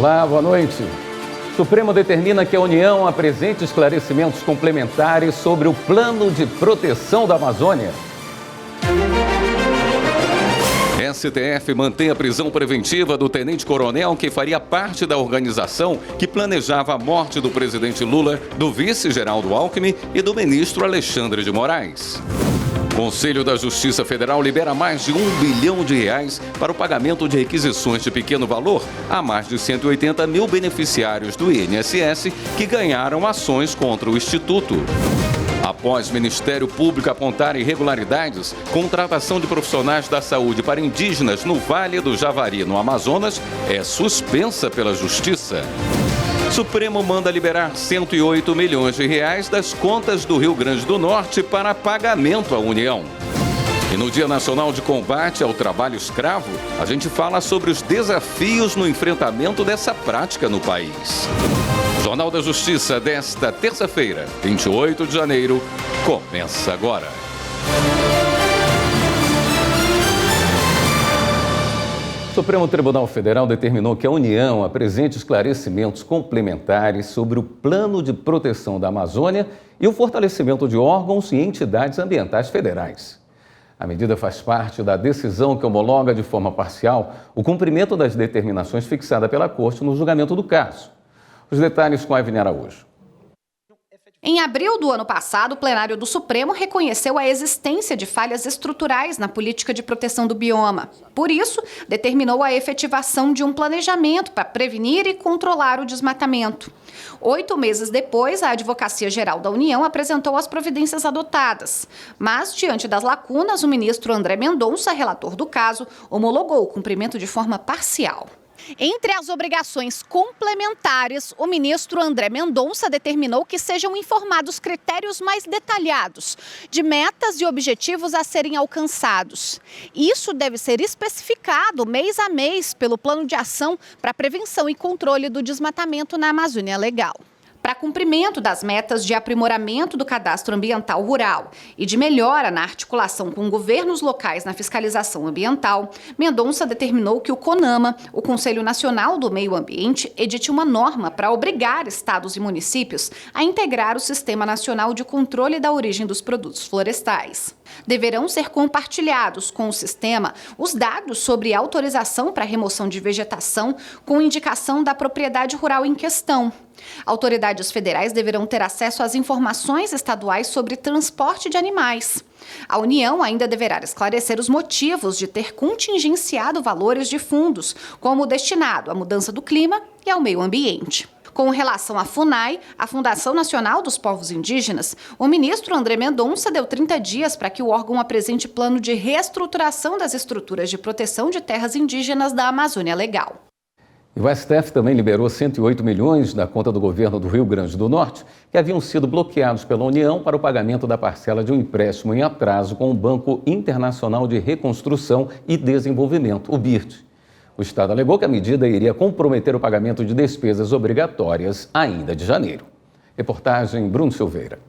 Olá, boa noite. O Supremo determina que a União apresente esclarecimentos complementares sobre o Plano de Proteção da Amazônia. STF mantém a prisão preventiva do tenente-coronel que faria parte da organização que planejava a morte do presidente Lula, do vice Geraldo Alckmin e do ministro Alexandre de Moraes. O Conselho da Justiça Federal libera mais de R$ 1 bilhão para o pagamento de requisições de pequeno valor a mais de 180 mil beneficiários do INSS que ganharam ações contra o Instituto. Após o Ministério Público apontar irregularidades, contratação de profissionais da saúde para indígenas no Vale do Javari, no Amazonas, é suspensa pela Justiça. Supremo manda liberar R$ 108 milhões das contas do Rio Grande do Norte para pagamento à União. E no Dia Nacional de Combate ao Trabalho Escravo, a gente fala sobre os desafios no enfrentamento dessa prática no país. Jornal da Justiça desta terça-feira, 28 de janeiro, começa agora. O Supremo Tribunal Federal determinou que a União apresente esclarecimentos complementares sobre o Plano de Proteção da Amazônia e o fortalecimento de órgãos e entidades ambientais federais. A medida faz parte da decisão que homologa de forma parcial o cumprimento das determinações fixadas pela Corte no julgamento do caso. Os detalhes com a Evelyn Araújo. Em abril do ano passado, o plenário do Supremo reconheceu a existência de falhas estruturais na política de proteção do bioma. Por isso, determinou a efetivação de um planejamento para prevenir e controlar o desmatamento. 8 meses depois, a Advocacia Geral da União apresentou as providências adotadas. Mas, diante das lacunas, o ministro André Mendonça, relator do caso, homologou o cumprimento de forma parcial. Entre as obrigações complementares, o ministro André Mendonça determinou que sejam informados critérios mais detalhados de metas e objetivos a serem alcançados. Isso deve ser especificado mês a mês pelo Plano de Ação para Prevenção e Controle do Desmatamento na Amazônia Legal. Para cumprimento das metas de aprimoramento do cadastro ambiental rural e de melhora na articulação com governos locais na fiscalização ambiental, Mendonça determinou que o CONAMA, o Conselho Nacional do Meio Ambiente, edite uma norma para obrigar estados e municípios a integrar o Sistema Nacional de Controle da Origem dos Produtos Florestais. Deverão ser compartilhados com o sistema os dados sobre autorização para remoção de vegetação com indicação da propriedade rural em questão. Autoridades federais deverão ter acesso às informações estaduais sobre transporte de animais. A União ainda deverá esclarecer os motivos de ter contingenciado valores de fundos, como destinado à mudança do clima e ao meio ambiente. Com relação à FUNAI, a Fundação Nacional dos Povos Indígenas, o ministro André Mendonça deu 30 dias para que o órgão apresente plano de reestruturação das estruturas de proteção de terras indígenas da Amazônia Legal. E o STF também liberou 108 milhões da conta do governo do Rio Grande do Norte, que haviam sido bloqueados pela União para o pagamento da parcela de um empréstimo em atraso com o Banco Internacional de Reconstrução e Desenvolvimento, o BIRD. O Estado alegou que a medida iria comprometer o pagamento de despesas obrigatórias ainda de janeiro. Reportagem Bruno Silveira.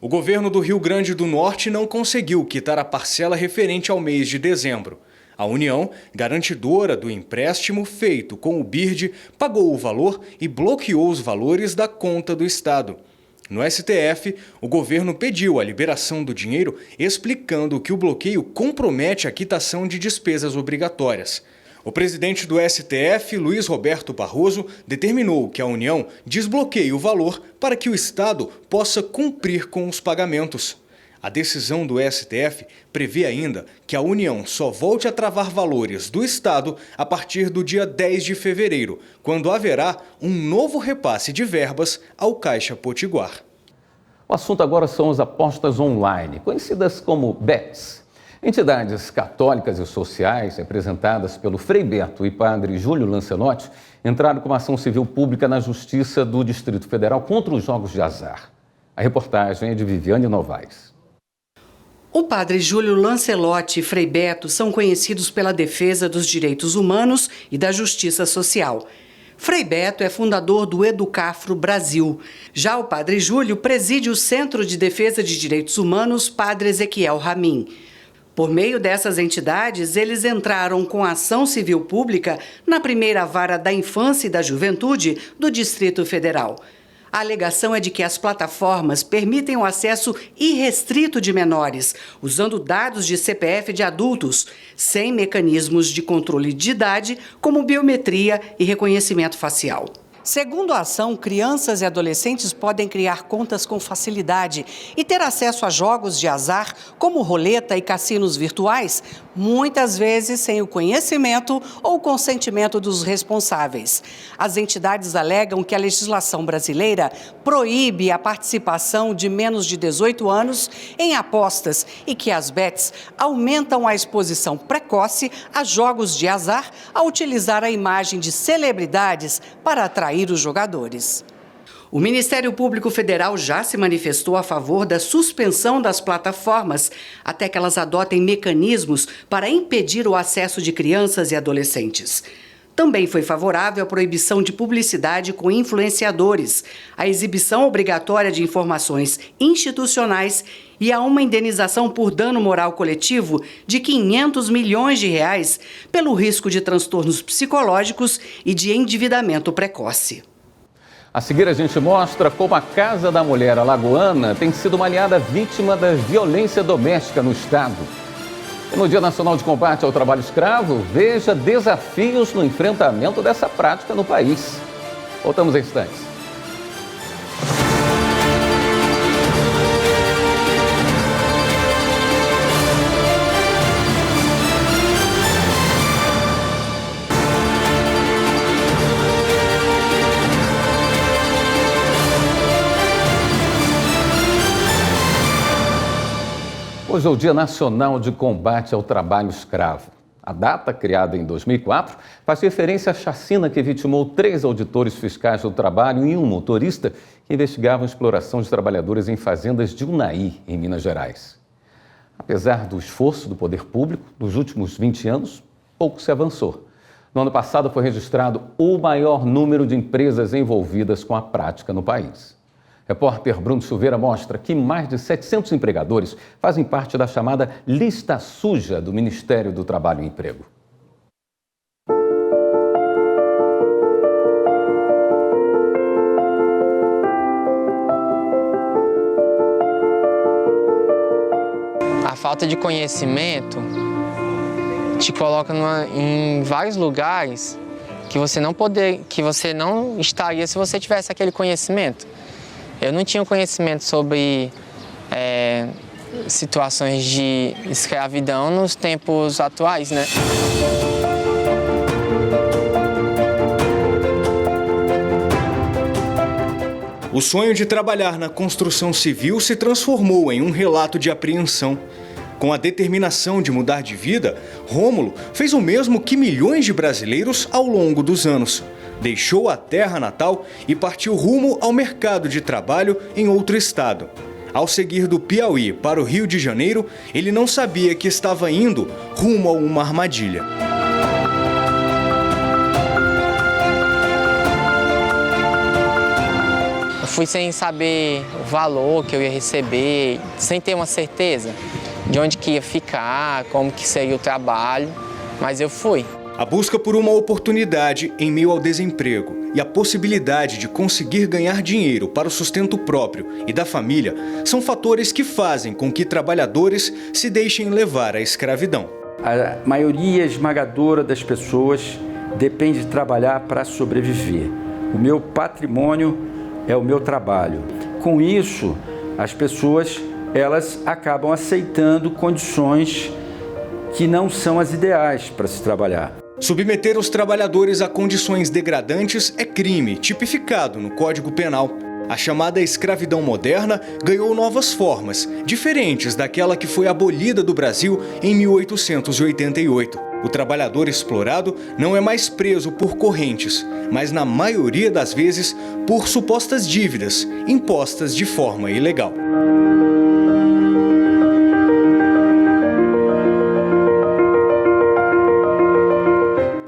O governo do Rio Grande do Norte não conseguiu quitar a parcela referente ao mês de dezembro. A União, garantidora do empréstimo feito com o BIRD, pagou o valor e bloqueou os valores da conta do Estado. No STF, o governo pediu a liberação do dinheiro, explicando que o bloqueio compromete a quitação de despesas obrigatórias. O presidente do STF, Luiz Roberto Barroso, determinou que a União desbloqueie o valor para que o Estado possa cumprir com os pagamentos. A decisão do STF prevê ainda que a União só volte a travar valores do Estado a partir do dia 10 de fevereiro, quando haverá um novo repasse de verbas ao Caixa Potiguar. O assunto agora são as apostas online, conhecidas como bets. Entidades católicas e sociais, representadas pelo Frei Beto e padre Júlio Lancelotti, entraram com uma ação civil pública na Justiça do Distrito Federal contra os jogos de azar. A reportagem é de Viviane Novaes. O padre Júlio Lancelotti e Frei Beto são conhecidos pela defesa dos direitos humanos e da justiça social. Frei Beto é fundador do Educafro Brasil. Já o padre Júlio preside o Centro de Defesa de Direitos Humanos Padre Ezequiel Ramin. Por meio dessas entidades, eles entraram com ação civil pública na primeira vara da infância e da juventude do Distrito Federal. A alegação é de que as plataformas permitem o acesso irrestrito de menores, usando dados de CPF de adultos, sem mecanismos de controle de idade, como biometria e reconhecimento facial. Segundo a ação, crianças e adolescentes podem criar contas com facilidade e ter acesso a jogos de azar, como roleta e cassinos virtuais, muitas vezes sem o conhecimento ou consentimento dos responsáveis. As entidades alegam que a legislação brasileira proíbe a participação de menos de 18 anos em apostas e que as bets aumentam a exposição precoce a jogos de azar ao utilizar a imagem de celebridades para atrair os jogadores. O Ministério Público Federal já se manifestou a favor da suspensão das plataformas até que elas adotem mecanismos para impedir o acesso de crianças e adolescentes. Também foi favorável à proibição de publicidade com influenciadores, à exibição obrigatória de informações institucionais e a uma indenização por dano moral coletivo de R$500 milhões pelo risco de transtornos psicológicos e de endividamento precoce. A seguir, a gente mostra como a Casa da Mulher Alagoana tem sido uma aliada vítima da violência doméstica no estado. E no Dia Nacional de Combate ao Trabalho Escravo, veja desafios no enfrentamento dessa prática no país. Voltamos em instantes. Hoje é o Dia Nacional de Combate ao Trabalho Escravo. A data, criada em 2004, faz referência à chacina que vitimou 3 auditores fiscais do trabalho e um motorista que investigavam a exploração de trabalhadores em fazendas de Unai, em Minas Gerais. Apesar do esforço do poder público, nos últimos 20 anos, pouco se avançou. No ano passado foi registrado o maior número de empresas envolvidas com a prática no país. Repórter Bruno Silveira mostra que mais de 700 empregadores fazem parte da chamada lista suja do Ministério do Trabalho e Emprego. A falta de conhecimento te coloca em vários lugares que você não estaria se você tivesse aquele conhecimento. Eu não tinha conhecimento sobre situações de escravidão nos tempos atuais, né? O sonho de trabalhar na construção civil se transformou em um relato de apreensão. Com a determinação de mudar de vida, Rômulo fez o mesmo que milhões de brasileiros ao longo dos anos. Deixou a terra natal e partiu rumo ao mercado de trabalho em outro estado. Ao seguir do Piauí para o Rio de Janeiro, ele não sabia que estava indo rumo a uma armadilha. Eu fui sem saber o valor que eu ia receber, sem ter uma certeza de onde que ia ficar, como que seria o trabalho, mas eu fui. A busca por uma oportunidade em meio ao desemprego e a possibilidade de conseguir ganhar dinheiro para o sustento próprio e da família são fatores que fazem com que trabalhadores se deixem levar à escravidão. A maioria esmagadora das pessoas depende de trabalhar para sobreviver. O meu patrimônio é o meu trabalho. Com isso, as pessoas elas acabam aceitando condições que não são as ideais para se trabalhar. Submeter os trabalhadores a condições degradantes é crime, tipificado no Código Penal. A chamada escravidão moderna ganhou novas formas, diferentes daquela que foi abolida do Brasil em 1888. O trabalhador explorado não é mais preso por correntes, mas na maioria das vezes por supostas dívidas, impostas de forma ilegal.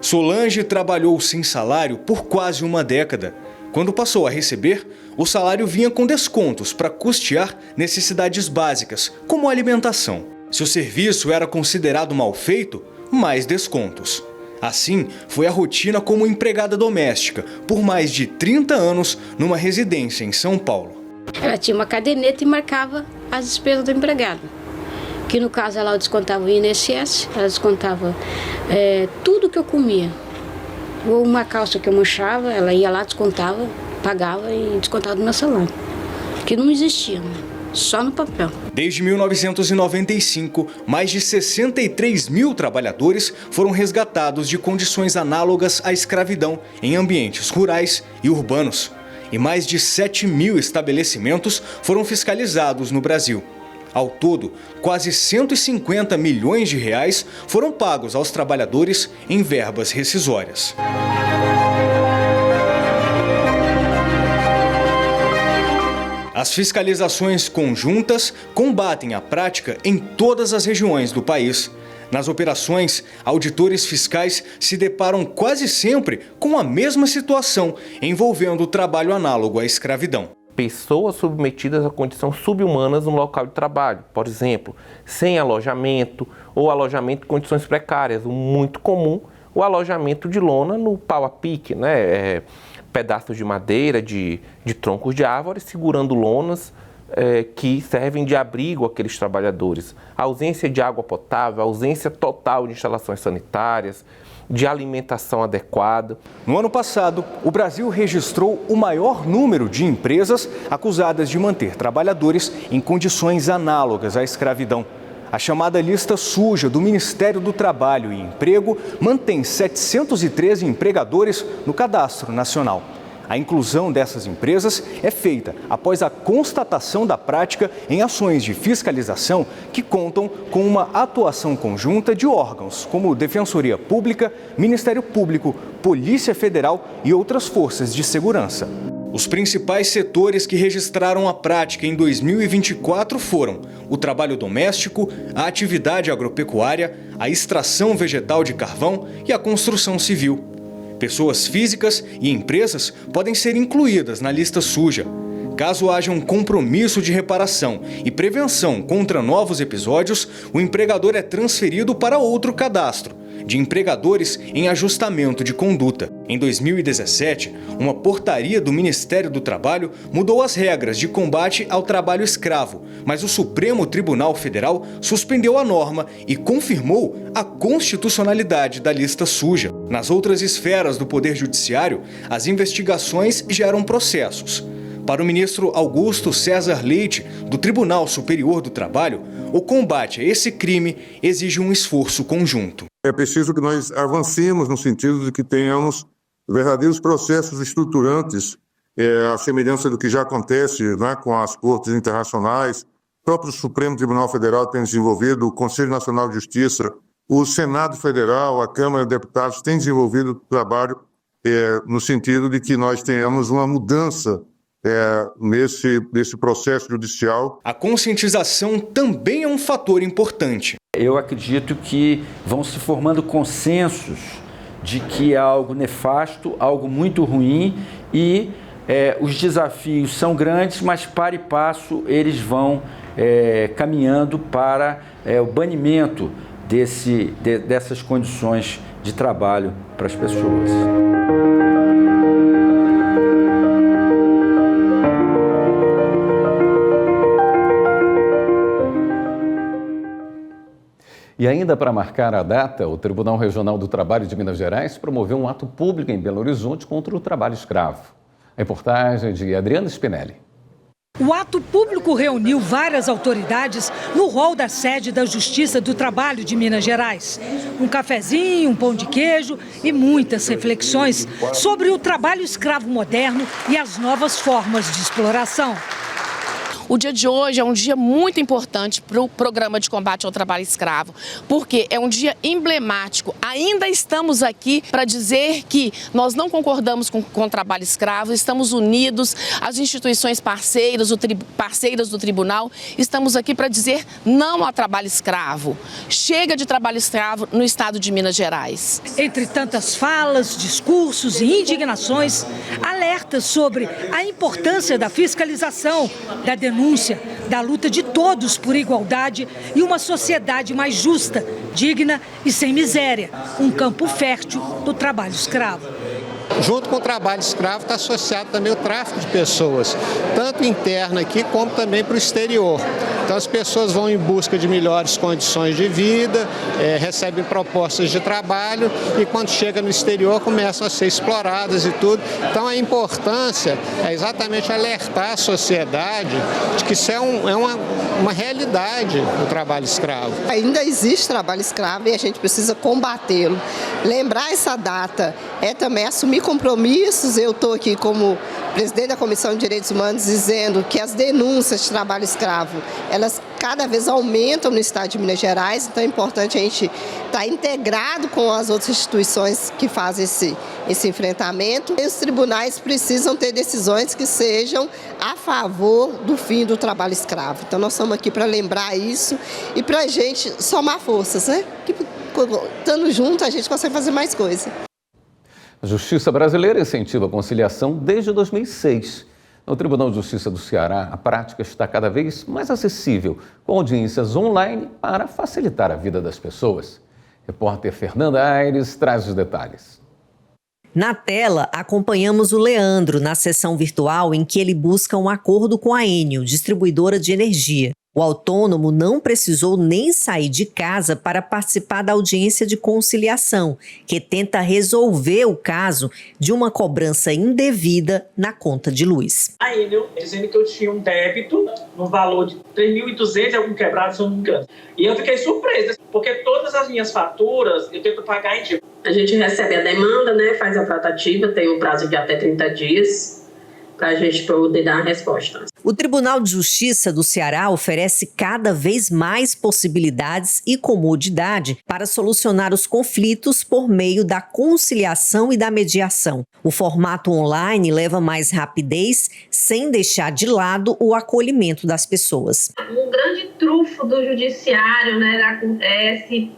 Solange trabalhou sem salário por quase uma década. Quando passou a receber, o salário vinha com descontos para custear necessidades básicas, como alimentação. Se o serviço era considerado mal feito, mais descontos. Assim, foi a rotina como empregada doméstica por mais de 30 anos numa residência em São Paulo. Ela tinha uma caderneta e marcava as despesas do empregado. Que no caso ela descontava o INSS, ela descontava tudo que eu comia. Ou uma calça que eu manchava, ela ia lá, descontava, pagava e descontava do meu salário. Que não existia, né? Só no papel. Desde 1995, mais de 63 mil trabalhadores foram resgatados de condições análogas à escravidão em ambientes rurais e urbanos. E mais de 7 mil estabelecimentos foram fiscalizados no Brasil. Ao todo, quase 150 milhões de reais foram pagos aos trabalhadores em verbas rescisórias. As fiscalizações conjuntas combatem a prática em todas as regiões do país. Nas operações, auditores fiscais se deparam quase sempre com a mesma situação envolvendo o trabalho análogo à escravidão. Pessoas submetidas a condições subhumanas no local de trabalho, por exemplo, sem alojamento ou alojamento em condições precárias. O muito comum, o alojamento de lona no pau a pique, né? Pedaços de madeira, de troncos de árvores, segurando lonas que servem de abrigo àqueles trabalhadores. A ausência de água potável, a ausência total de instalações sanitárias, de alimentação adequada. No ano passado, o Brasil registrou o maior número de empresas acusadas de manter trabalhadores em condições análogas à escravidão. A chamada lista suja do Ministério do Trabalho e Emprego mantém 713 empregadores no Cadastro Nacional. A inclusão dessas empresas é feita após a constatação da prática em ações de fiscalização que contam com uma atuação conjunta de órgãos como Defensoria Pública, Ministério Público, Polícia Federal e outras forças de segurança. Os principais setores que registraram a prática em 2024 foram o trabalho doméstico, a atividade agropecuária, a extração vegetal de carvão e a construção civil. Pessoas físicas e empresas podem ser incluídas na lista suja. Caso haja um compromisso de reparação e prevenção contra novos episódios, o empregador é transferido para outro cadastro de empregadores em ajustamento de conduta. Em 2017, uma portaria do Ministério do Trabalho mudou as regras de combate ao trabalho escravo, mas o Supremo Tribunal Federal suspendeu a norma e confirmou a constitucionalidade da lista suja. Nas outras esferas do Poder Judiciário, as investigações geram processos. Para o ministro Augusto César Leite, do Tribunal Superior do Trabalho, o combate a esse crime exige um esforço conjunto. É preciso que nós avancemos no sentido de que tenhamos verdadeiros processos estruturantes, à semelhança do que já acontece, né, com as cortes internacionais. O próprio Supremo Tribunal Federal tem desenvolvido, o Conselho Nacional de Justiça, o Senado Federal, a Câmara de Deputados têm desenvolvido trabalho no sentido de que nós tenhamos uma mudança nesse processo judicial. A conscientização também é um fator importante. Eu acredito que vão se formando consensos de que é algo nefasto, algo muito ruim e os desafios são grandes, mas para e passo eles vão caminhando para o banimento dessas condições de trabalho para as pessoas. E ainda para marcar a data, o Tribunal Regional do Trabalho de Minas Gerais promoveu um ato público em Belo Horizonte contra o trabalho escravo. A reportagem de Adriana Spinelli. O ato público reuniu várias autoridades no hall da sede da Justiça do Trabalho de Minas Gerais. Um cafezinho, um pão de queijo e muitas reflexões sobre o trabalho escravo moderno e as novas formas de exploração. O dia de hoje é um dia muito importante para o programa de combate ao trabalho escravo, porque é um dia emblemático. Ainda estamos aqui para dizer que nós não concordamos com o trabalho escravo, estamos unidos, as instituições parceiras do tribunal, estamos aqui para dizer não ao trabalho escravo. Chega de trabalho escravo no estado de Minas Gerais. Entre tantas falas, discursos e indignações, alertas sobre a importância da fiscalização, da denúncia denúncia da luta de todos por igualdade e uma sociedade mais justa, digna e sem miséria, um campo fértil do trabalho escravo. Junto com o trabalho escravo está associado também o tráfico de pessoas, tanto interno aqui como também para o exterior. Então as pessoas vão em busca de melhores condições de vida, recebem propostas de trabalho e quando chega no exterior começam a ser exploradas e tudo. Então a importância é exatamente alertar a sociedade de que isso é uma realidade o trabalho escravo. Ainda existe trabalho escravo e a gente precisa combatê-lo. Lembrar essa data é também assumir compromissos. Eu estou aqui como presidente da Comissão de Direitos Humanos dizendo que as denúncias de trabalho escravo, elas cada vez aumentam no estado de Minas Gerais, então é importante a gente estar integrado com as outras instituições que fazem esse enfrentamento. E os tribunais precisam ter decisões que sejam a favor do fim do trabalho escravo. Então nós estamos aqui para lembrar isso e para a gente somar forças, né? Que estando junto a gente consegue fazer mais coisa. A Justiça brasileira incentiva a conciliação desde 2006. No Tribunal de Justiça do Ceará, a prática está cada vez mais acessível, com audiências online para facilitar a vida das pessoas. Repórter Fernanda Aires traz os detalhes. Na tela, acompanhamos o Leandro na sessão virtual em que ele busca um acordo com a Enel, distribuidora de energia. O autônomo não precisou nem sair de casa para participar da audiência de conciliação, que tenta resolver o caso de uma cobrança indevida na conta de luz. A Enel dizendo que eu tinha um débito no valor de 3.200 e algum quebrado, se eu não me engano. E eu fiquei surpresa, porque todas as minhas faturas eu tento pagar em dia. A gente recebe a demanda, né, faz a tratativa, tem um prazo de até 30 dias. Para a gente poder dar a resposta. O Tribunal de Justiça do Ceará oferece cada vez mais possibilidades e comodidade para solucionar os conflitos por meio da conciliação e da mediação. O formato online leva mais rapidez, sem deixar de lado o acolhimento das pessoas. Um grande trunfo do judiciário, né,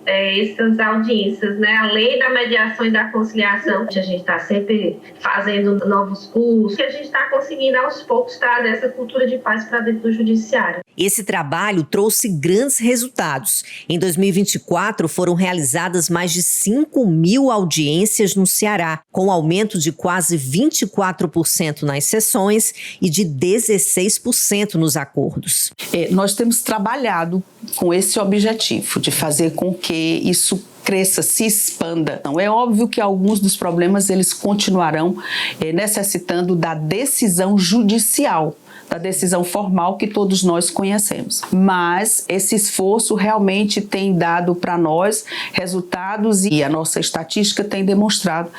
essas audiências, né, a lei da mediação e da conciliação. A gente está sempre fazendo novos cursos, que a gente está conseguindo aos poucos trazer essa cultura de paz para dentro do judiciário. Esse trabalho trouxe grandes resultados. Em 2024, foram realizadas mais de 5.000 audiências no Ceará, com aumento de quase 24% nas sessões e de 16% nos acordos. Nós temos trabalhado com esse objetivo de fazer com que isso cresça, se expanda. Então, é óbvio que alguns dos problemas eles continuarão necessitando da decisão judicial, da decisão formal que todos nós conhecemos. Mas esse esforço realmente tem dado para nós resultados e a nossa estatística tem demonstrado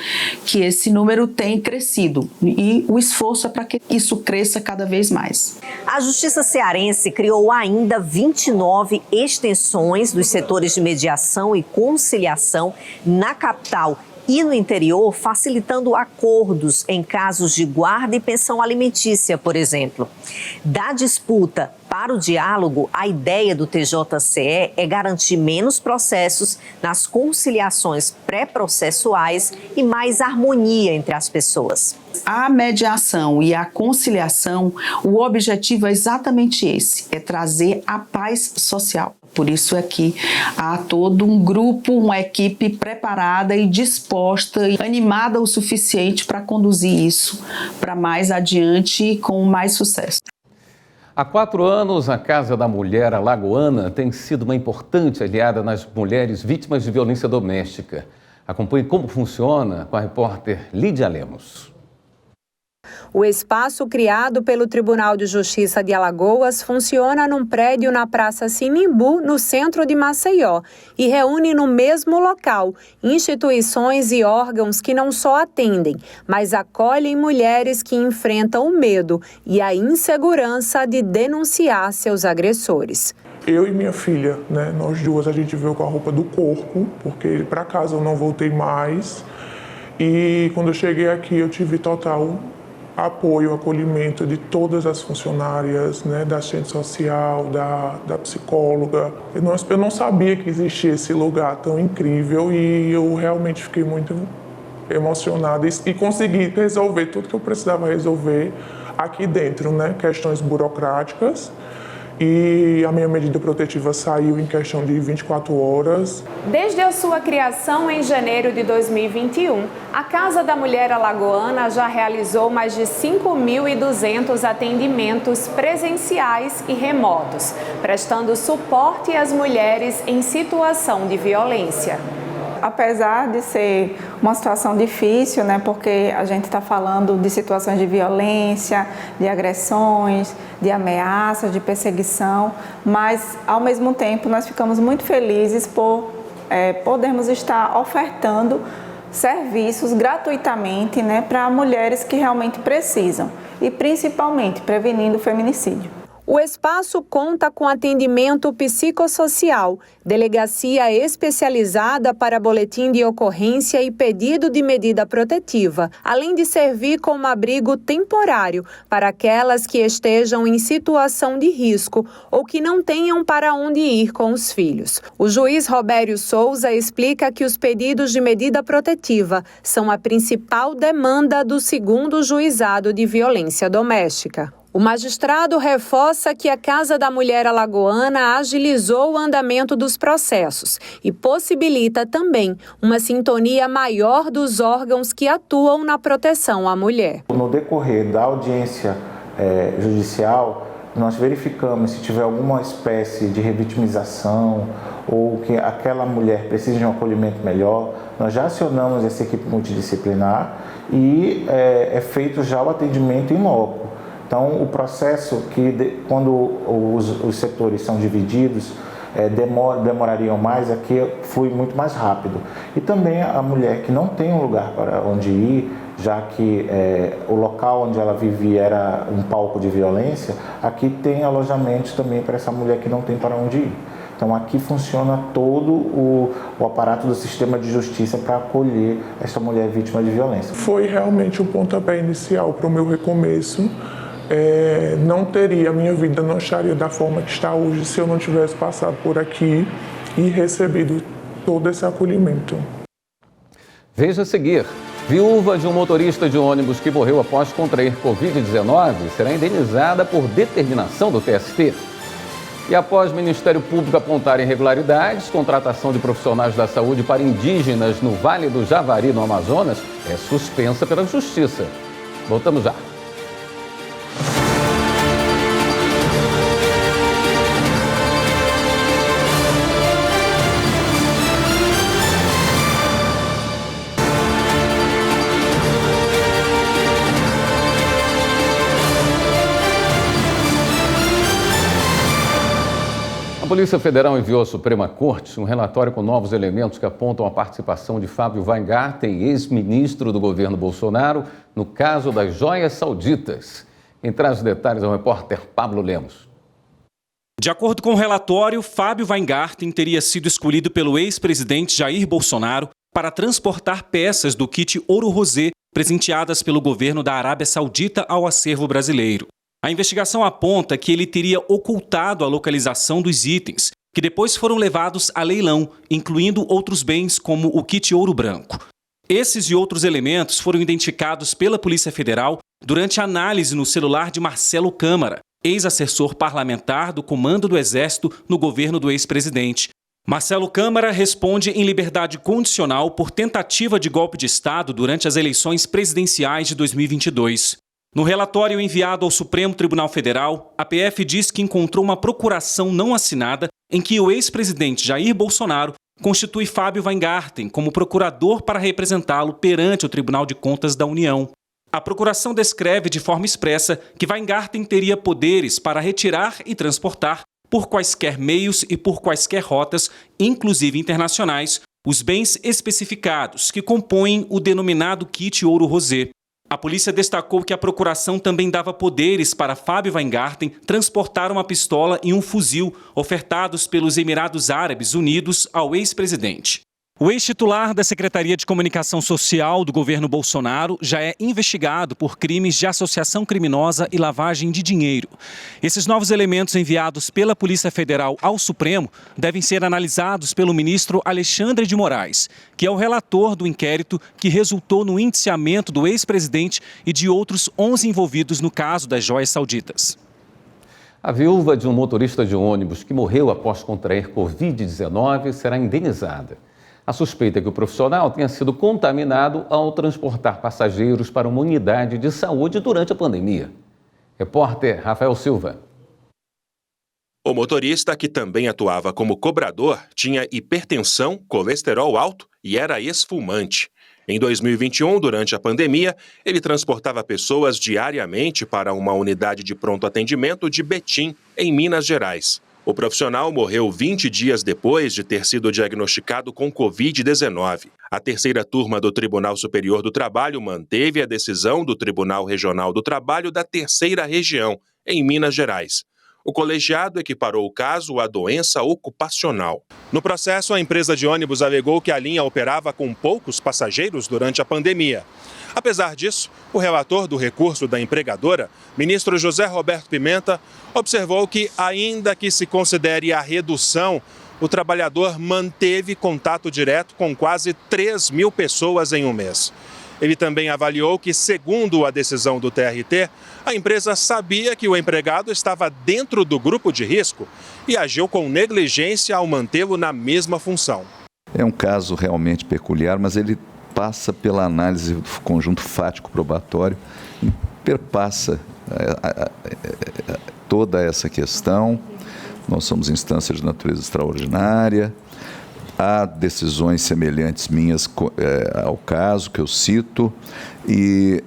que esse número tem crescido e o esforço é para que isso cresça cada vez mais. A Justiça Cearense criou ainda 29 extensões dos setores de mediação e conciliação na capital e no interior, facilitando acordos em casos de guarda e pensão alimentícia, por exemplo. Da disputa para o diálogo, a ideia do TJCE é garantir menos processos nas conciliações pré-processuais e mais harmonia entre as pessoas. A mediação e a conciliação, o objetivo é exatamente esse, é trazer a paz social. Por isso é que há todo um grupo, uma equipe preparada e disposta e animada o suficiente para conduzir isso para mais adiante com mais sucesso. Há 4 anos, a Casa da Mulher Alagoana tem sido uma importante aliada nas mulheres vítimas de violência doméstica. Acompanhe como funciona com a repórter Lídia Lemos. O espaço criado pelo Tribunal de Justiça de Alagoas funciona num prédio na Praça Sinimbu, no centro de Maceió, e reúne no mesmo local instituições e órgãos que não só atendem, mas acolhem mulheres que enfrentam o medo e a insegurança de denunciar seus agressores. Eu e minha filha, né, nós duas, a gente veio com a roupa do corpo, porque para casa eu não voltei mais. E quando eu cheguei aqui eu tive total apoio, acolhimento de todas as funcionárias, né, da assistente social, da psicóloga. Eu não sabia que existia esse lugar tão incrível e eu realmente fiquei muito emocionada e consegui resolver tudo que eu precisava resolver aqui dentro, né, questões burocráticas. E a minha medida protetiva saiu em questão de 24 horas. Desde a sua criação em janeiro de 2021, a Casa da Mulher Alagoana já realizou mais de 5.200 atendimentos presenciais e remotos, prestando suporte às mulheres em situação de violência. Apesar de ser uma situação difícil, né, porque a gente está falando de situações de violência, de agressões, de ameaças, de perseguição, mas ao mesmo tempo nós ficamos muito felizes por podermos estar ofertando serviços gratuitamente, né, para mulheres que realmente precisam e principalmente prevenindo o feminicídio. O espaço conta com atendimento psicossocial, delegacia especializada para boletim de ocorrência e pedido de medida protetiva, além de servir como abrigo temporário para aquelas que estejam em situação de risco ou que não tenham para onde ir com os filhos. O juiz Robério Souza explica que os pedidos de medida protetiva são a principal demanda do 2º Juizado de Violência Doméstica. O magistrado reforça que a Casa da Mulher Alagoana agilizou o andamento dos processos e possibilita também uma sintonia maior dos órgãos que atuam na proteção à mulher. No decorrer da audiência judicial, nós verificamos se tiver alguma espécie de revitimização ou que aquela mulher precisa de um acolhimento melhor, nós já acionamos essa equipe multidisciplinar e é feito já o atendimento em loco. Então, o processo quando os setores são divididos, demorariam mais, aqui flui muito mais rápido. E também a mulher que não tem um lugar para onde ir, já que o local onde ela vivia era um palco de violência, aqui tem alojamento também para essa mulher que não tem para onde ir. Então, aqui funciona todo o aparato do sistema de justiça para acolher essa mulher vítima de violência. Foi realmente o pontapé inicial para o meu recomeço. Não teria, a minha vida não estaria da forma que está hoje se eu não tivesse passado por aqui e recebido todo esse acolhimento. Veja a seguir. Viúva de um motorista de ônibus que morreu após contrair Covid-19 será indenizada por determinação do TST. E após o Ministério Público apontar irregularidades, contratação de profissionais da saúde para indígenas no Vale do Javari, no Amazonas, é suspensa pela Justiça. Voltamos já. A Polícia Federal enviou à Suprema Corte um relatório com novos elementos que apontam a participação de Fábio Weingarten, ex-ministro do governo Bolsonaro, no caso das joias sauditas. Quem traz os detalhes é o repórter Pablo Lemos. De acordo com o relatório, Fábio Weingarten teria sido escolhido pelo ex-presidente Jair Bolsonaro para transportar peças do kit Ouro Rosé presenteadas pelo governo da Arábia Saudita ao acervo brasileiro. A investigação aponta que ele teria ocultado a localização dos itens, que depois foram levados a leilão, incluindo outros bens como o kit Ouro Branco. Esses e outros elementos foram identificados pela Polícia Federal durante a análise no celular de Marcelo Câmara, ex-assessor parlamentar do Comando do Exército no governo do ex-presidente. Marcelo Câmara responde em liberdade condicional por tentativa de golpe de Estado durante as eleições presidenciais de 2022. No relatório enviado ao Supremo Tribunal Federal, a PF diz que encontrou uma procuração não assinada em que o ex-presidente Jair Bolsonaro constitui Fábio Weingarten como procurador para representá-lo perante o Tribunal de Contas da União. A procuração descreve de forma expressa que Weingarten teria poderes para retirar e transportar, por quaisquer meios e por quaisquer rotas, inclusive internacionais, os bens especificados que compõem o denominado kit Ouro Rosé. A polícia destacou que a procuração também dava poderes para Fábio Weingarten transportar uma pistola e um fuzil ofertados pelos Emirados Árabes Unidos ao ex-presidente. O ex-titular da Secretaria de Comunicação Social do governo Bolsonaro já é investigado por crimes de associação criminosa e lavagem de dinheiro. Esses novos elementos enviados pela Polícia Federal ao Supremo devem ser analisados pelo ministro Alexandre de Moraes, que é o relator do inquérito que resultou no indiciamento do ex-presidente e de outros 11 envolvidos no caso das joias sauditas. A viúva de um motorista de ônibus que morreu após contrair Covid-19 será indenizada. A suspeita é que o profissional tenha sido contaminado ao transportar passageiros para uma unidade de saúde durante a pandemia. Repórter Rafael Silva. O motorista, que também atuava como cobrador, tinha hipertensão, colesterol alto e era ex-fumante. Em 2021, durante a pandemia, ele transportava pessoas diariamente para uma unidade de pronto atendimento de Betim, em Minas Gerais. O profissional morreu 20 dias depois de ter sido diagnosticado com Covid-19. A terceira turma do Tribunal Superior do Trabalho manteve a decisão do Tribunal Regional do Trabalho da Terceira Região, em Minas Gerais. O colegiado equiparou o caso à doença ocupacional. No processo, a empresa de ônibus alegou que a linha operava com poucos passageiros durante a pandemia. Apesar disso, o relator do recurso da empregadora, ministro José Roberto Pimenta, observou que, ainda que se considere a redução, o trabalhador manteve contato direto com quase 3.000 pessoas em um mês. Ele também avaliou que, segundo a decisão do TRT, a empresa sabia que o empregado estava dentro do grupo de risco e agiu com negligência ao mantê-lo na mesma função. É um caso realmente peculiar, mas ele passa pela análise do conjunto fático probatório e perpassa toda essa questão. Nós somos instância de natureza extraordinária, há decisões semelhantes minhas ao caso que eu cito, e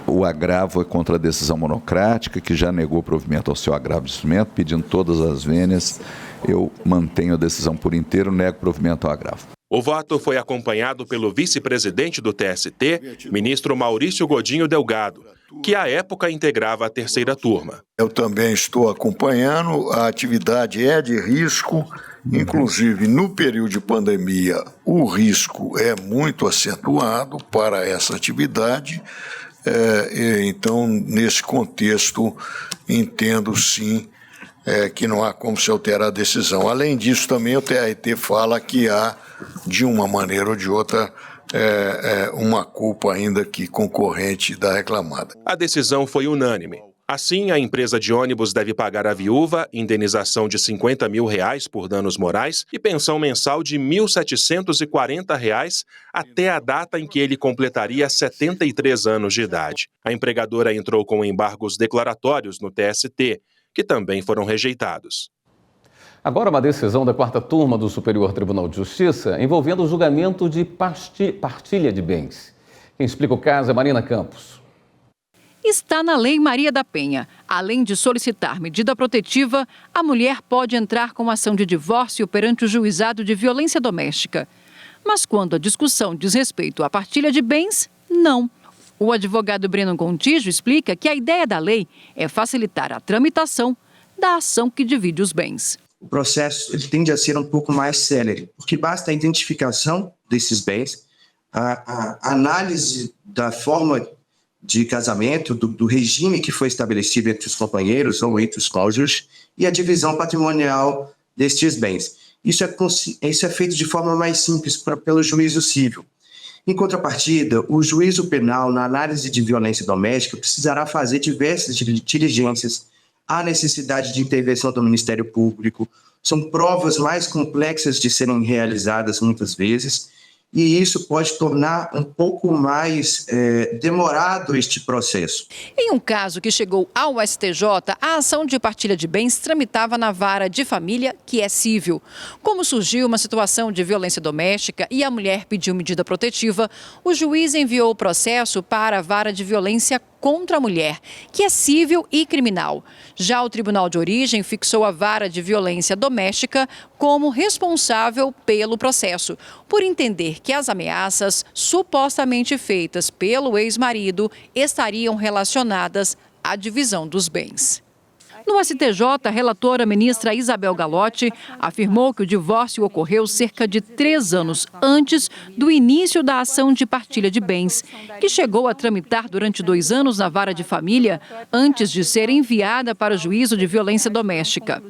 o agravo é contra a decisão monocrática, que já negou provimento ao seu agravo de instrumento, pedindo todas as vênias. Eu mantenho a decisão por inteiro, nego provimento ao agravo. O voto foi acompanhado pelo vice-presidente do TST, ministro Maurício Godinho Delgado, que à época integrava a terceira turma. Eu também estou acompanhando, a atividade é de risco, inclusive no período de pandemia o risco é muito acentuado para essa atividade, então nesse contexto entendo sim que não há como se alterar a decisão. Além disso, também o TRT fala que há, de uma maneira ou de outra, uma culpa ainda que concorrente da reclamada. A decisão foi unânime. Assim, a empresa de ônibus deve pagar à viúva indenização de R$50 mil por danos morais e pensão mensal de R$ 1.740 até a data em que ele completaria 73 anos de idade. A empregadora entrou com embargos declaratórios no TST, que também foram rejeitados. Agora, uma decisão da quarta turma do Superior Tribunal de Justiça envolvendo o julgamento de partilha de bens. Quem explica o caso é Marina Campos. Está na Lei Maria da Penha. Além de solicitar medida protetiva, a mulher pode entrar com ação de divórcio perante o juizado de violência doméstica. Mas quando a discussão diz respeito à partilha de bens, não. O advogado Breno Gontijo explica que a ideia da lei é facilitar a tramitação da ação que divide os bens. O processo ele tende a ser um pouco mais célere, porque basta a identificação desses bens, a análise da forma de casamento, do regime que foi estabelecido entre os companheiros ou entre os cônjuges e a divisão patrimonial destes bens. Isso é feito de forma mais simples pelo juízo civil. Em contrapartida, o juízo penal, na análise de violência doméstica, precisará fazer diversas diligências. Há necessidade de intervenção do Ministério Público, são provas mais complexas de serem realizadas muitas vezes, e isso pode tornar um pouco mais demorado este processo. Em um caso que chegou ao STJ, a ação de partilha de bens tramitava na vara de família, que é civil. Como surgiu uma situação de violência doméstica e a mulher pediu medida protetiva, o juiz enviou o processo para a vara de violência contra a mulher, que é civil e criminal. Já o Tribunal de Origem fixou a vara de violência doméstica como responsável pelo processo, por entender que as ameaças supostamente feitas pelo ex-marido estariam relacionadas à divisão dos bens. No STJ, a relatora ministra Isabel Galotti afirmou que o divórcio ocorreu cerca de 3 anos antes do início da ação de partilha de bens, que chegou a tramitar durante 2 anos na Vara de Família, antes de ser enviada para o Juízo de Violência Doméstica.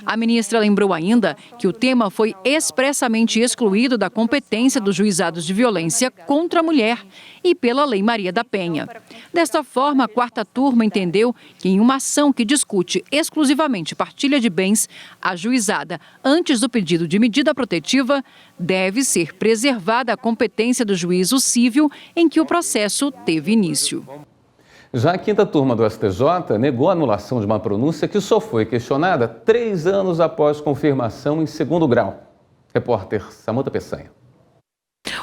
A ministra lembrou ainda que o tema foi expressamente excluído da competência dos juizados de violência contra a mulher e pela Lei Maria da Penha. Desta forma, a 4ª turma entendeu que em uma ação que discute exclusivamente partilha de bens, ajuizada antes do pedido de medida protetiva, deve ser preservada a competência do juízo civil em que o processo teve início. Já a 5ª turma do STJ negou a anulação de uma pronúncia que só foi questionada 3 anos após confirmação em 2º grau. Repórter Samanta Peçanha.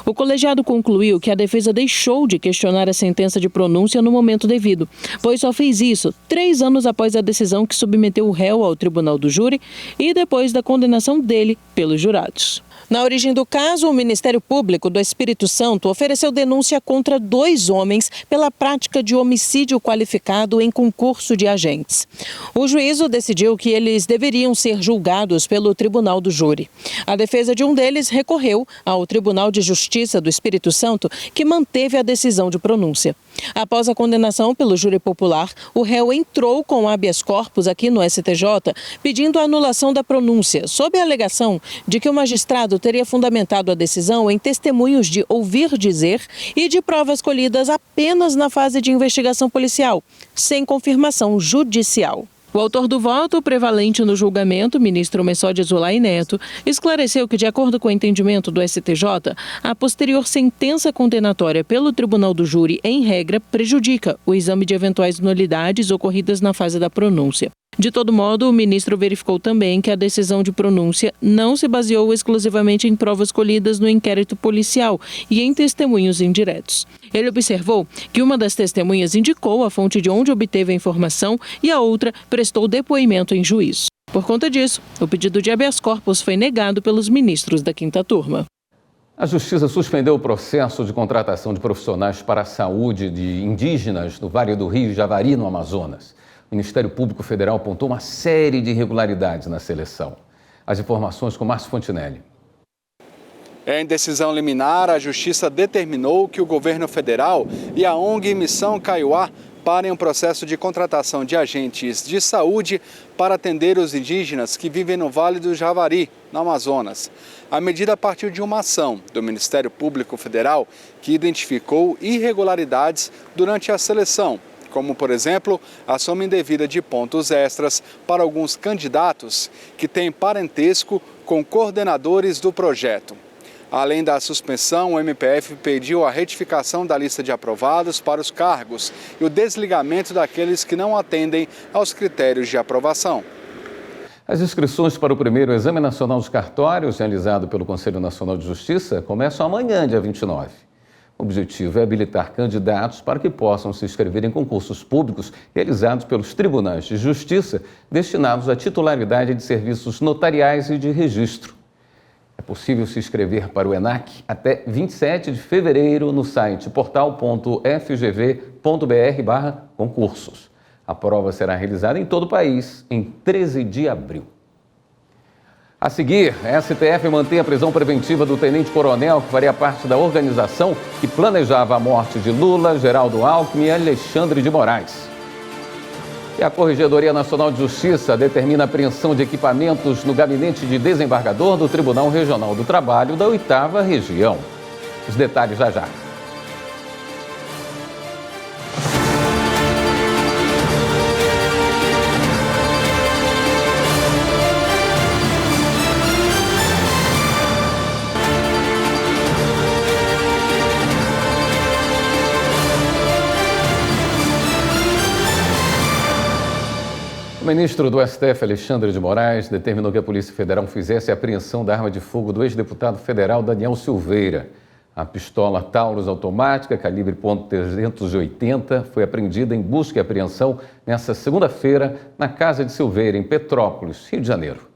O colegiado concluiu que a defesa deixou de questionar a sentença de pronúncia no momento devido, pois só fez isso 3 anos após a decisão que submeteu o réu ao tribunal do júri e depois da condenação dele pelos jurados. Na origem do caso, o Ministério Público do Espírito Santo ofereceu denúncia contra 2 homens pela prática de homicídio qualificado em concurso de agentes. O juízo decidiu que eles deveriam ser julgados pelo tribunal do júri. A defesa de um deles recorreu ao Tribunal de Justiça do Espírito Santo, que manteve a decisão de pronúncia. Após a condenação pelo júri popular, o réu entrou com habeas corpus aqui no STJ, pedindo a anulação da pronúncia, sob a alegação de que o magistrado teria fundamentado a decisão em testemunhos de ouvir dizer e de provas colhidas apenas na fase de investigação policial, sem confirmação judicial. O autor do voto prevalente no julgamento, ministro Messode Zulay Neto, esclareceu que, de acordo com o entendimento do STJ, a posterior sentença condenatória pelo Tribunal do Júri, em regra, prejudica o exame de eventuais nulidades ocorridas na fase da pronúncia. De todo modo, o ministro verificou também que a decisão de pronúncia não se baseou exclusivamente em provas colhidas no inquérito policial e em testemunhos indiretos. Ele observou que uma das testemunhas indicou a fonte de onde obteve a informação e a outra prestou depoimento em juízo. Por conta disso, o pedido de habeas corpus foi negado pelos ministros da 5ª turma. A Justiça suspendeu o processo de contratação de profissionais para a saúde de indígenas no Vale do Rio Javari, no Amazonas. O Ministério Público Federal apontou uma série de irregularidades na seleção. As informações com Márcio Fontinelli. Em decisão liminar, a Justiça determinou que o governo federal e a ONG Missão Kaiowá parem um processo de contratação de agentes de saúde para atender os indígenas que vivem no Vale do Javari, no Amazonas. A medida partiu de uma ação do Ministério Público Federal que identificou irregularidades durante a seleção, como, por exemplo, a soma indevida de pontos extras para alguns candidatos que têm parentesco com coordenadores do projeto. Além da suspensão, o MPF pediu a retificação da lista de aprovados para os cargos e o desligamento daqueles que não atendem aos critérios de aprovação. As inscrições para o primeiro Exame Nacional dos Cartórios, realizado pelo Conselho Nacional de Justiça, começam amanhã, dia 29. O objetivo é habilitar candidatos para que possam se inscrever em concursos públicos realizados pelos tribunais de justiça destinados à titularidade de serviços notariais e de registro. É possível se inscrever para o ENAC até 27 de fevereiro no site portal.fgv.br/concursos. A prova será realizada em todo o país em 13 de abril. A seguir, a STF mantém a prisão preventiva do tenente-coronel que faria parte da organização que planejava a morte de Lula, Geraldo Alckmin e Alexandre de Moraes. E a Corregedoria Nacional de Justiça determina a apreensão de equipamentos no gabinete de desembargador do Tribunal Regional do Trabalho da 8ª Região. Os detalhes já já. O ministro do STF, Alexandre de Moraes, determinou que a Polícia Federal fizesse a apreensão da arma de fogo do ex-deputado federal Daniel Silveira. A pistola Taurus automática, calibre .380, foi apreendida em busca e apreensão nesta segunda-feira na casa de Silveira, em Petrópolis, Rio de Janeiro.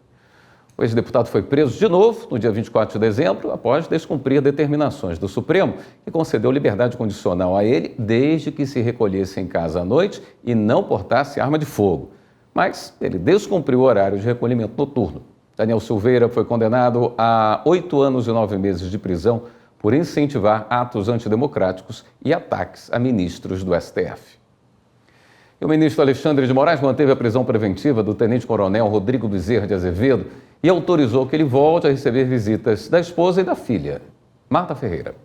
O ex-deputado foi preso de novo no dia 24 de dezembro, após descumprir determinações do Supremo, que concedeu liberdade condicional a ele desde que se recolhesse em casa à noite e não portasse arma de fogo. mas ele descumpriu o horário de recolhimento noturno. Daniel Silveira foi condenado a 8 anos e 9 meses de prisão por incentivar atos antidemocráticos e ataques a ministros do STF. E o ministro Alexandre de Moraes manteve a prisão preventiva do tenente-coronel Rodrigo Bezerra de Azevedo e autorizou que ele volte a receber visitas da esposa e da filha. Marta Ferreira.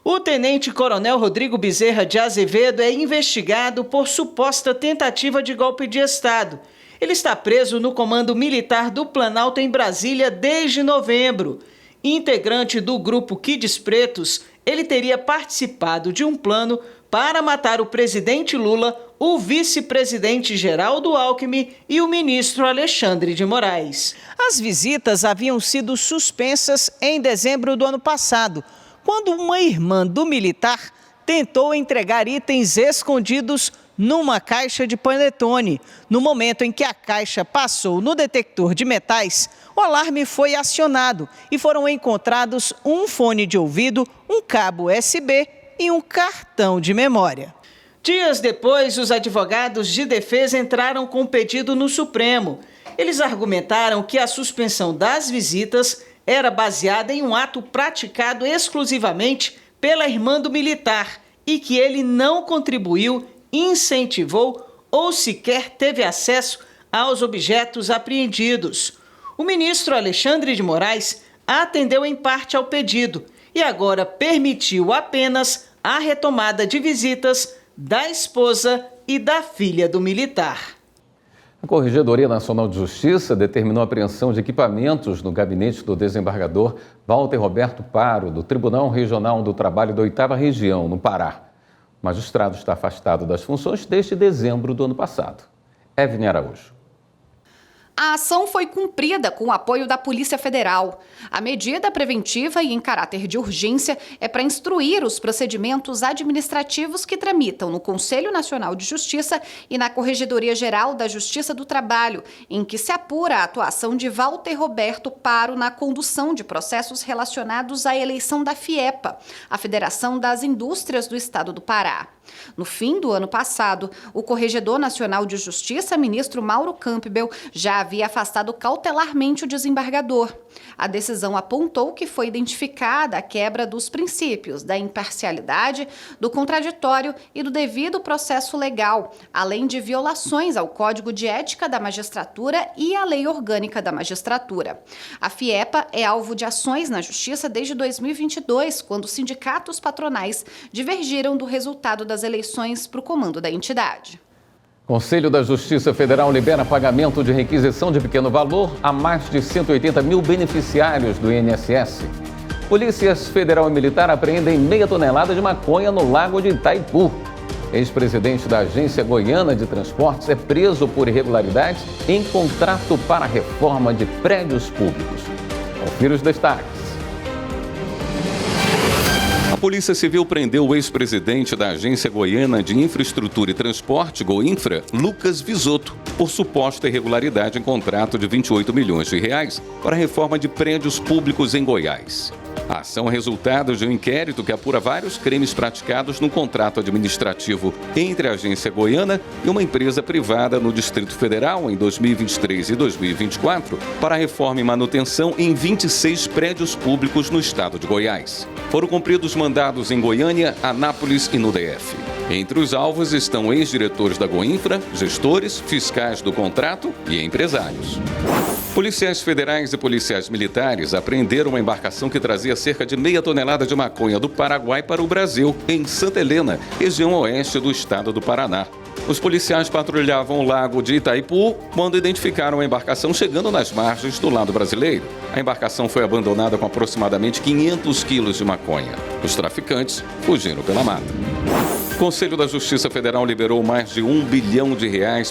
O tenente-coronel Rodrigo Bezerra de Azevedo é investigado por suposta tentativa de golpe de Estado. Ele está preso no Comando Militar do Planalto em Brasília desde novembro. Integrante do grupo Kids Pretos, ele teria participado de um plano para matar o presidente Lula, o vice-presidente Geraldo Alckmin e o ministro Alexandre de Moraes. As visitas haviam sido suspensas em dezembro do ano passado, quando uma irmã do militar tentou entregar itens escondidos numa caixa de panetone. No momento em que a caixa passou no detector de metais, o alarme foi acionado e foram encontrados um fone de ouvido, um cabo USB e um cartão de memória. Dias depois, os advogados de defesa entraram com um pedido no Supremo. Eles argumentaram que a suspensão das visitas era baseada em um ato praticado exclusivamente pela irmã do militar e que ele não contribuiu, incentivou ou sequer teve acesso aos objetos apreendidos. O ministro Alexandre de Moraes atendeu em parte ao pedido e agora permitiu apenas a retomada de visitas da esposa e da filha do militar. A Corregedoria Nacional de Justiça determinou a apreensão de equipamentos no gabinete do desembargador Walter Roberto Paro, do Tribunal Regional do Trabalho da 8ª Região, no Pará. O magistrado está afastado das funções desde dezembro do ano passado. Evne Araújo. A ação foi cumprida com o apoio da Polícia Federal. A medida preventiva e em caráter de urgência é para instruir os procedimentos administrativos que tramitam no Conselho Nacional de Justiça e na Corregedoria Geral da Justiça do Trabalho, em que se apura a atuação de Walter Roberto Paro na condução de processos relacionados à eleição da FIEPA, a Federação das Indústrias do Estado do Pará. No fim do ano passado, o Corregedor Nacional de Justiça, ministro Mauro Campbell, já havia afastado cautelarmente o desembargador. A decisão apontou que foi identificada a quebra dos princípios da imparcialidade, do contraditório e do devido processo legal, além de violações ao Código de Ética da Magistratura e à Lei Orgânica da Magistratura. A FIEPA é alvo de ações na Justiça desde 2022, quando sindicatos patronais divergiram do resultado das eleições para o comando da entidade. Conselho da Justiça Federal libera pagamento de requisição de pequeno valor a mais de 180 mil beneficiários do INSS. Polícias Federal e Militar apreendem meia tonelada de maconha no Lago de Itaipu. Ex-presidente da Agência Goiana de Transportes é preso por irregularidades em contrato para a reforma de prédios públicos. Confira os destaques. A Polícia Civil prendeu o ex-presidente da Agência Goiana de Infraestrutura e Transporte, Goinfra, Lucas Visoto, por suposta irregularidade em contrato de 28 milhões de reais para a reforma de prédios públicos em Goiás. A ação é resultado de um inquérito que apura vários crimes praticados no contrato administrativo entre a Agência Goiana e uma empresa privada no Distrito Federal em 2023 e 2024 para a reforma e manutenção em 26 prédios públicos no estado de Goiás. Foram cumpridos mandados em Goiânia, Anápolis e no DF. Entre os alvos estão ex-diretores da Goinfra, gestores, fiscais do contrato e empresários. Policiais federais e policiais militares apreenderam uma embarcação que trazia cerca de meia tonelada de maconha do Paraguai para o Brasil, em Santa Helena, região oeste do estado do Paraná. Os policiais patrulhavam o lago de Itaipu quando identificaram a embarcação chegando nas margens do lado brasileiro. A embarcação foi abandonada com aproximadamente 500 quilos de maconha. Os traficantes fugiram pela mata. O Conselho da Justiça Federal liberou mais de R$1 bilhão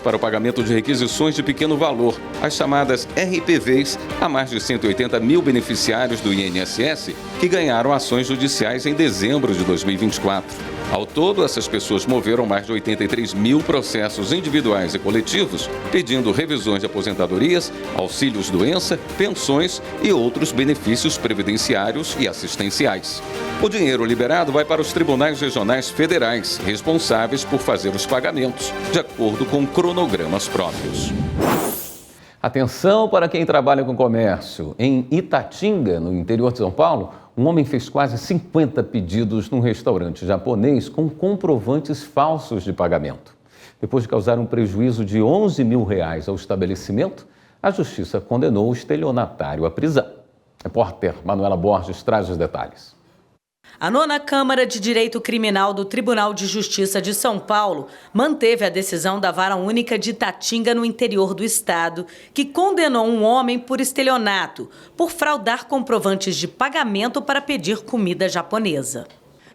para o pagamento de requisições de pequeno valor, as chamadas RPVs, a mais de 180 mil beneficiários do INSS que ganharam ações judiciais em dezembro de 2024. Ao todo, essas pessoas moveram mais de 83 mil processos individuais e coletivos, pedindo revisões de aposentadorias, auxílios-doença, pensões e outros benefícios previdenciários e assistenciais. O dinheiro liberado vai para os tribunais regionais federais, responsáveis por fazer os pagamentos, de acordo com cronogramas próprios. Atenção para quem trabalha com comércio. Em Itatinga, no interior de São Paulo, um homem fez quase 50 pedidos num restaurante japonês com comprovantes falsos de pagamento. Depois de causar um prejuízo de R$11 mil ao estabelecimento, a justiça condenou o estelionatário à prisão. Repórter Manuela Borges traz os detalhes. A 9ª Câmara de Direito Criminal do Tribunal de Justiça de São Paulo manteve a decisão da Vara Única de Itatinga, no interior do estado, que condenou um homem por estelionato, por fraudar comprovantes de pagamento para pedir comida japonesa.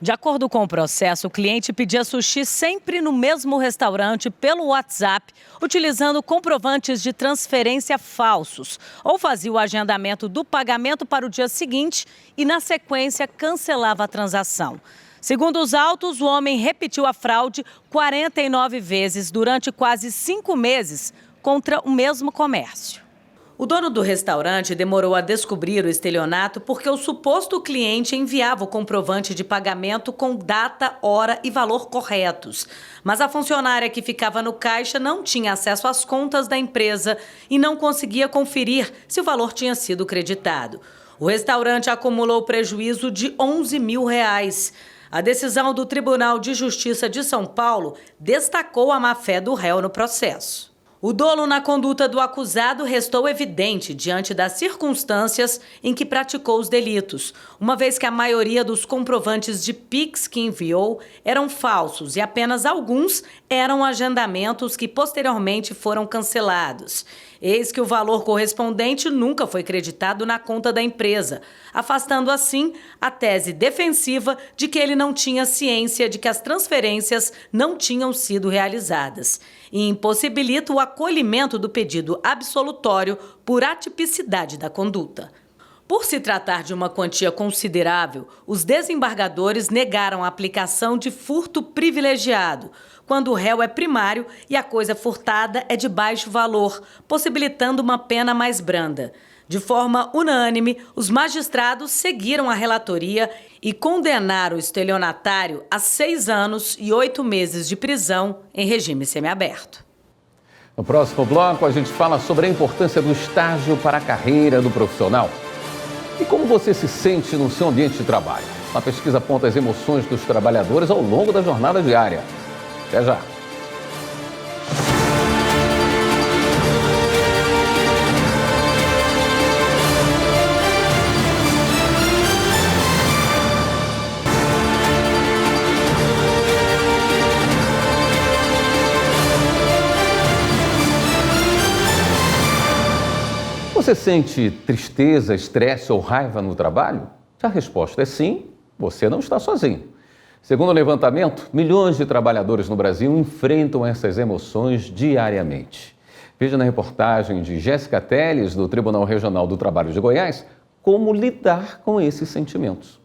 De acordo com o processo, o cliente pedia sushi sempre no mesmo restaurante pelo WhatsApp, utilizando comprovantes de transferência falsos, ou fazia o agendamento do pagamento para o dia seguinte e, na sequência, cancelava a transação. Segundo os autos, o homem repetiu a fraude 49 vezes durante quase 5 meses contra o mesmo comércio. O dono do restaurante demorou a descobrir o estelionato porque o suposto cliente enviava o comprovante de pagamento com data, hora e valor corretos. Mas a funcionária que ficava no caixa não tinha acesso às contas da empresa e não conseguia conferir se o valor tinha sido creditado. O restaurante acumulou prejuízo de R$11 mil. A decisão do Tribunal de Justiça de São Paulo destacou a má-fé do réu no processo. O dolo na conduta do acusado restou evidente diante das circunstâncias em que praticou os delitos, uma vez que a maioria dos comprovantes de Pix que enviou eram falsos e apenas alguns eram agendamentos que posteriormente foram cancelados. Eis que o valor correspondente nunca foi creditado na conta da empresa, afastando assim a tese defensiva de que ele não tinha ciência de que as transferências não tinham sido realizadas, e impossibilita o acolhimento do pedido absolutório por atipicidade da conduta. Por se tratar de uma quantia considerável, os desembargadores negaram a aplicação de furto privilegiado, quando o réu é primário e a coisa furtada é de baixo valor, possibilitando uma pena mais branda. De forma unânime, os magistrados seguiram a relatoria e condenaram o estelionatário a 6 anos e 8 meses de prisão em regime semiaberto. No próximo bloco, a gente fala sobre a importância do estágio para a carreira do profissional. E como você se sente no seu ambiente de trabalho? Uma pesquisa aponta as emoções dos trabalhadores ao longo da jornada diária. Até já! Você sente tristeza, estresse ou raiva no trabalho? Se a resposta é sim, você não está sozinho. Segundo o levantamento, milhões de trabalhadores no Brasil enfrentam essas emoções diariamente. Veja na reportagem de Jéssica Teles, do Tribunal Regional do Trabalho de Goiás, como lidar com esses sentimentos.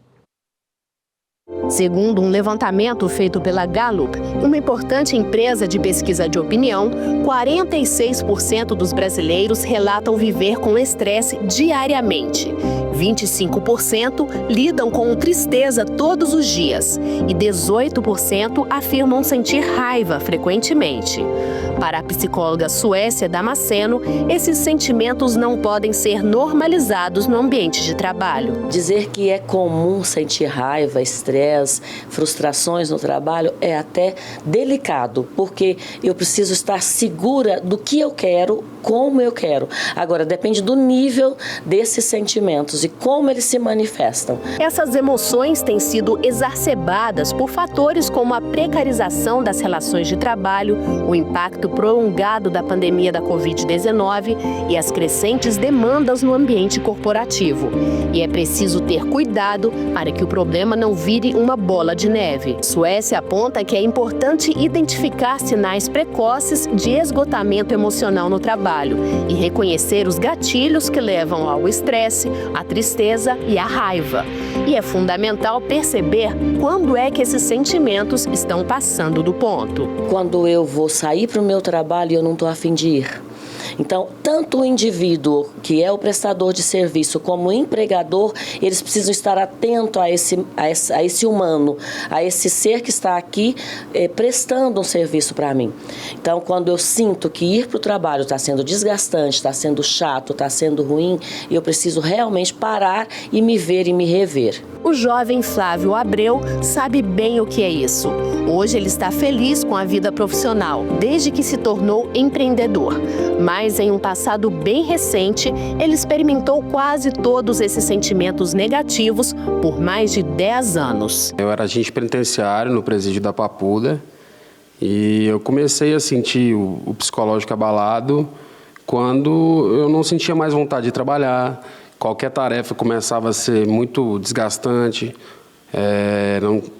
Segundo um levantamento feito pela Gallup, uma importante empresa de pesquisa de opinião, 46% dos brasileiros relatam viver com estresse diariamente. 25% lidam com tristeza todos os dias e 18% afirmam sentir raiva frequentemente. Para a psicóloga Suécia Damasceno, esses sentimentos não podem ser normalizados no ambiente de trabalho. Dizer que é comum sentir raiva, estresse, frustrações no trabalho é até delicado, porque eu preciso estar segura do que eu quero, como eu quero. Agora, depende do nível desses sentimentos e como eles se manifestam. Essas emoções têm sido exacerbadas por fatores como a precarização das relações de trabalho, o impacto prolongado da pandemia da Covid-19 e as crescentes demandas no ambiente corporativo. E é preciso ter cuidado para que o problema não vire uma bola de neve. Suécia aponta que é importante identificar sinais precoces de esgotamento emocional no trabalho e reconhecer os gatilhos que levam ao estresse, à tristeza tristeza e a raiva. E é fundamental perceber quando é que esses sentimentos estão passando do ponto. Quando eu vou sair para o meu trabalho e eu não estou a fim de ir. Então, tanto o indivíduo, que é o prestador de serviço, como o empregador, eles precisam estar atentos a esse humano, a esse ser que está aqui prestando um serviço para mim. Então, quando eu sinto que ir para o trabalho está sendo desgastante, está sendo chato, está sendo ruim, eu preciso realmente parar e me ver e me rever. O jovem Flávio Abreu sabe bem o que é isso. Hoje ele está feliz com a vida profissional, desde que se tornou empreendedor. Mas em um passado bem recente, ele experimentou quase todos esses sentimentos negativos por mais de 10 anos. Eu era agente penitenciário no presídio da Papuda e eu comecei a sentir o psicológico abalado quando eu não sentia mais vontade de trabalhar. Qualquer tarefa começava a ser muito desgastante,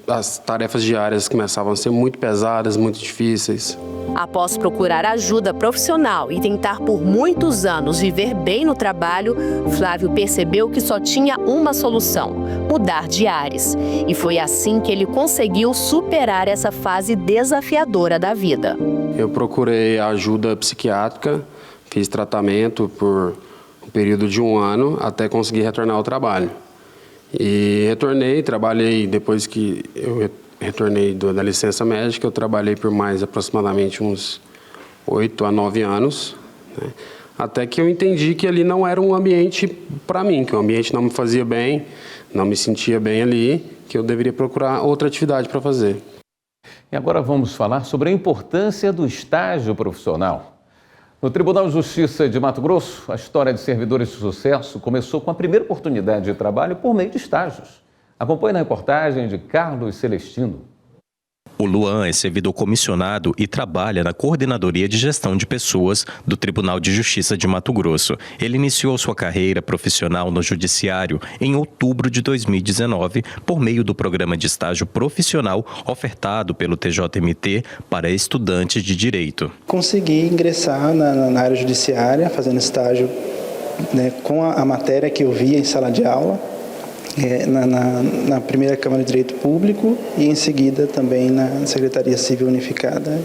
as tarefas diárias começavam a ser muito pesadas, muito difíceis. Após procurar ajuda profissional e tentar por muitos anos viver bem no trabalho, Flávio percebeu que só tinha uma solução: mudar de ares. E foi assim que ele conseguiu superar essa fase desafiadora da vida. Eu procurei ajuda psiquiátrica, fiz tratamento por um período de 1 ano até conseguir retornar ao trabalho. E retornei, trabalhei, depois que eu retornei da licença médica, eu trabalhei por mais aproximadamente uns 8 a 9 anos, né? Até que eu entendi que ali não era um ambiente para mim, que o ambiente não me fazia bem, não me sentia bem ali, que eu deveria procurar outra atividade para fazer. E agora vamos falar sobre a importância do estágio profissional. No Tribunal de Justiça de Mato Grosso, a história de servidores de sucesso começou com a primeira oportunidade de trabalho por meio de estágios. Acompanhe na reportagem de Carlos Celestino. O Luan é servidor comissionado e trabalha na Coordenadoria de Gestão de Pessoas do Tribunal de Justiça de Mato Grosso. Ele iniciou sua carreira profissional no Judiciário em outubro de 2019 por meio do programa de estágio profissional ofertado pelo TJMT para estudantes de Direito. Consegui ingressar na área judiciária, fazendo estágio, né, com a matéria que eu via em sala de aula. Na primeira Câmara de Direito Público e em seguida também na Secretaria Civil Unificada.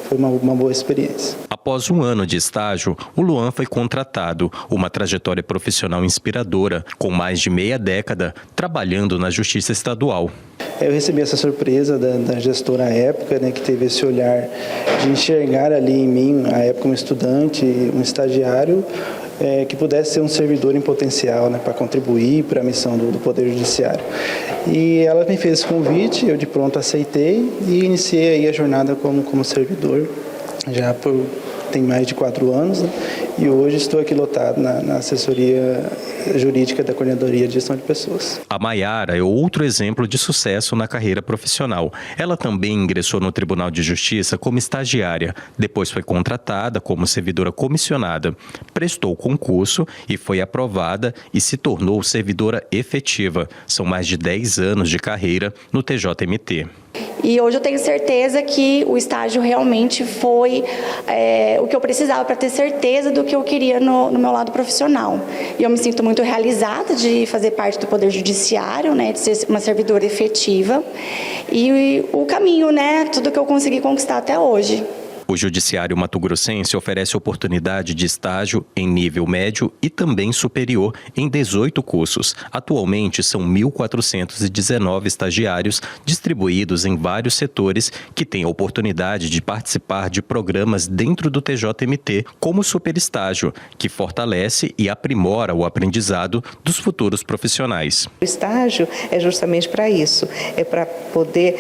Foi uma boa experiência. Após 1 ano de estágio, o Luan foi contratado, uma trajetória profissional inspiradora, com mais de meia década trabalhando na Justiça Estadual. Eu recebi essa surpresa da gestora à época, né, que teve esse olhar de enxergar ali em mim, à época um estudante, um estagiário, que pudesse ser um servidor em potencial, né, para contribuir para a missão do Poder Judiciário. E ela me fez esse convite, eu de pronto aceitei e iniciei aí a jornada como servidor, já tem mais de 4 anos, né, e hoje estou aqui lotado na assessoria jurídica da Coordenadoria de Gestão de Pessoas. A Maiara é outro exemplo de sucesso na carreira profissional. Ela também ingressou no Tribunal de Justiça como estagiária, depois foi contratada como servidora comissionada, prestou concurso e foi aprovada e se tornou servidora efetiva. São mais de 10 anos de carreira no TJMT. E hoje eu tenho certeza que o estágio realmente foi o que eu precisava para ter certeza do que eu queria no meu lado profissional. E eu me sinto muito realizada de fazer parte do Poder Judiciário, né, de ser uma servidora efetiva. E o caminho, né, tudo que eu consegui conquistar até hoje. O Judiciário Mato-Grossense oferece oportunidade de estágio em nível médio e também superior em 18 cursos. Atualmente, são 1.419 estagiários distribuídos em vários setores que têm a oportunidade de participar de programas dentro do TJMT, como o Superestágio, que fortalece e aprimora o aprendizado dos futuros profissionais. O estágio é justamente para isso, é para poder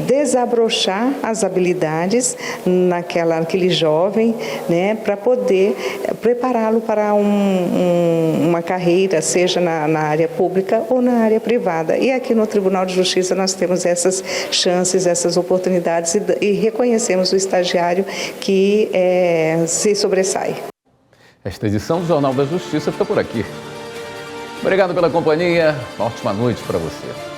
desabrochar as habilidades naquele jovem, né, para poder prepará-lo para uma carreira, seja na área pública ou na área privada. E aqui no Tribunal de Justiça nós temos essas chances, essas oportunidades e reconhecemos o estagiário que se sobressai. Esta edição do Jornal da Justiça fica por aqui. Obrigado pela companhia, uma ótima noite para você.